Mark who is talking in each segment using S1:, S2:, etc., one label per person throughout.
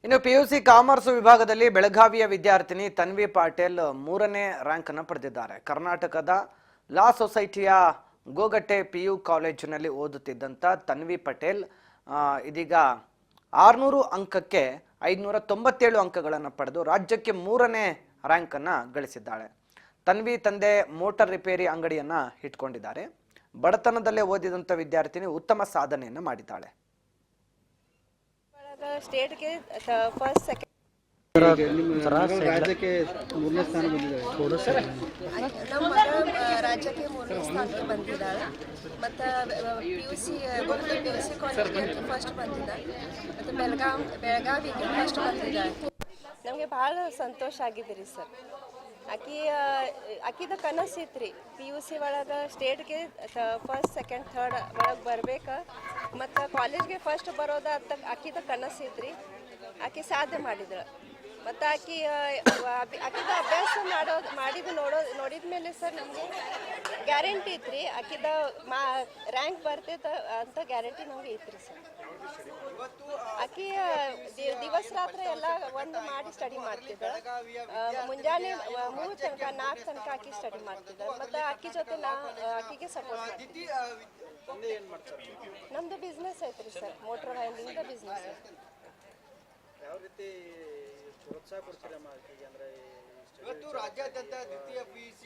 S1: ಇನ್ನು PUC commerce ವಿಭಾಗದಲ್ಲಿ ಬೆಳಗಾವಿಯ ವಿದ್ಯಾರ್ಥಿನಿ ತನ್ವಿ ಪಾಟೀಲ್ 3ನೇ ರ್ಯಾಂಕ್ ಅನ್ನು ಪಡೆದಿದ್ದಾರೆ. ಕರ್ನಾಟಕದ ಲಾ ಸೊಸೈಟಿಯ ಗೋಗಟ್ಟೆ ಪಿಯು ಕಾಲೇಜಿನಲ್ಲಿ ಓದುತ್ತಿದ್ದಂತ ತನ್ವಿ ಪಟೇಲ್ ಇದೀಗ 600 ಅಂಕಕ್ಕೆ 597 ಅಂಕಗಳನ್ನು ಪಡೆದು ರಾಜ್ಯಕ್ಕೆ 3ನೇ ರ್ಯಾಂಕ್ ಅನ್ನು ಗಳಿಸಿದ್ದಾಳೆ. ತನ್ವಿ ತಂದೆ ಮೋಟಾರ್ ರಿಪೇರಿ ಅಂಗಡಿಯನ್ನ ಇಟ್ಕೊಂಡಿದ್ದಾರೆ. ಬಡತನದಲ್ಲೇ ಓದಿದಂತ ವಿದ್ಯಾರ್ಥಿನಿ ಉತ್ತಮ ಸಾಧನೆಯನ್ನು ಮಾಡಿದ್ದಾಳೆ.
S2: ಸ್ಟೇಟ್ ಗೆ ಫಸ್ಟ್ ಸೆಕೆಂಡ್
S3: ರಾಜ್ಯಕ್ಕೆ 3ನೇ ಸ್ಥಾನ ಬಂದಿದ್ದಾರೆ.
S2: ನಮ್ಮ ರಾಜ್ಯಕ್ಕೆ 3ನೇ ಸ್ಥಾನಕ್ಕೆ ಬಂದಿದ್ದಾಳೆ. ಮತ್ತು PUC ಕಾಲೇಜ್ಗೆ ಫಸ್ಟ್ ಬಂದಿದ್ದಾಳೆ. ಮತ್ತು ಬೆಳಗಾವಿಗೆ ಫಸ್ಟ್ ಬಂದಿದ್ದಾಳೆ. ನಮಗೆ ಭಾಳ ಸಂತೋಷ ಆಗಿದೆ ರೀ ಸರ್. ಆಕಿದ ಕನಸು ಇತ್ತು PUC ಒಳಗೆ ಸ್ಟೇಟ್ಗೆ ಫಸ್ಟ್ ಸೆಕೆಂಡ್ ಥರ್ಡ್ ಒಳಗೆ ಬರ್ಬೇಕು ಮತ್ತು ಕಾಲೇಜ್ಗೆ ಫಸ್ಟ್ ಬರೋದು ಅಂತ ಆಕಿದ ಕನಸು ಇತ್ತು. ಆಕೆ ಸಾಧನೆ ಮಾಡಿದಳು. ಮತ್ತು ಆಕಿದ ಅಭ್ಯಾಸ ನೋಡಿದ ಮೇಲೆ ಸರ್ ನಮಗೆ ಗ್ಯಾರಂಟಿ ಇತ್ತು ಆಕಿದ ರ್ಯಾಂಕ್ ಬರ್ತೈತೆ ಅಂತ ಗ್ಯಾರಂಟಿ ನಮಗೆ ಇತ್ತು ಸರ್. ಆಕಿ ದಿವಸ ರಾತ್ರಿ ಎಲ್ಲ ಒಂದು ಮಾಡಿ ಸ್ಟಡಿ ಮಾಡ್ತಿದ್ದಾಳೆ. ಮುಂಜಾನೆ 3 ತನಕ 4 ತನಕ ಆಕಿ ಸ್ಟಡಿ ಮಾಡ್ತಿದ್ದಾಳೆ. ಮತ್ತು ಆಕಿ ಜೊತೆ ಆಕಿಗೆ ಸಪೋರ್ಟ್ ಮಾಡ್ತೀವಿ. ನಮ್ದು ಬಿಸ್ನೆಸ್ ಐತ್ರಿ ಸರ್, ಮೋಟರ್ ವ್ಯಾಂಡಿಂಗ್ ಬಿಸ್ನೆಸ್ ಐತಿ.
S3: ಯಾವ ರೀತಿ ಪ್ರೋತ್ಸಾಹ ಕೊಡ್ತೀರಮ್ಮ ಆಕೆಗೆ? ಅಂದ್ರೆ ಇವತ್ತು ರಾಜ್ಯಾದ್ಯಂತ ದ್ವಿತೀಯ PUC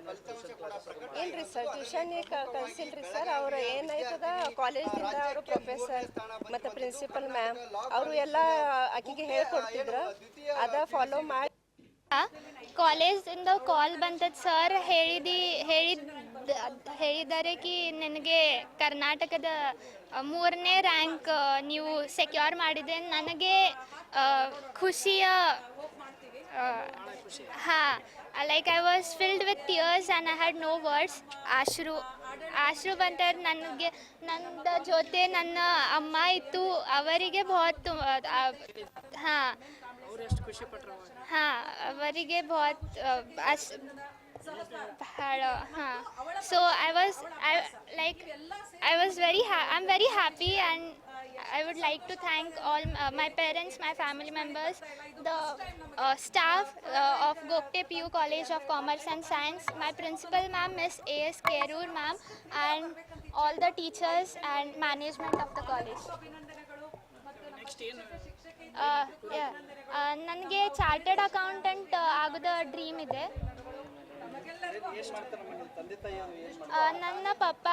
S3: ಫಲಿತಾಂಶ ಕೂಡ ಪ್ರಕಟ
S2: ಏನ್ರಿ ಸರ್, ಟ್ಯೂಷನ್ ಕಲ್ಸಿಲ್ರಿ ಸರ್. ಅವ್ರು ಏನೈತದ ಕಾಲೇಜಿಂದ ಅವರು ಪ್ರೊಫೆಸರ್ ಮತ್ತು ಪ್ರಿನ್ಸಿಪಲ್ ಮ್ಯಾಮ್ ಅವರು ಎಲ್ಲ ಆಕಿಗೆ ಹೇಳ್ಕೊಡ್ತಿದ್ರು. ಅದ ಫಾಲೋ ಮಾಡಿ
S4: ಕಾಲೇಜಿಂದ ಕಾಲ್ ಬಂದದ್ದು ಸರ್ ಹೇಳಿದ್ದಾರೆ ಕಿ ನನಗೆ ಕರ್ನಾಟಕದ 3ನೇ ರ್ಯಾಂಕ್ ನೀವು ಸೆಕ್ಯೂರ್ ಮಾಡಿದೆ. ನನಗೆ ಖುಷಿಯ like I was filled with tears and I had no words. ಆಶ್ರು ಬಂತಾರೆ ನನಗೆ. ನನ್ನ ಜೊತೆ ನನ್ನ ಅಮ್ಮ ಇತ್ತು, ಅವರಿಗೆ ಬಹುತ್ ಅವರಿಗೆ ಬಹುತ್ so I'm very happy and I would like to thank all my parents, my family members, the staff of Gokte PU College of Commerce and Science, my principal ma'am Miss A.S. Kerur ma'am, and all the teachers and management of the college. ನನಗೆ chartered accountant ಆಗೋದ dream ಇದೆ. ನನ್ನ ಪಪ್ಪ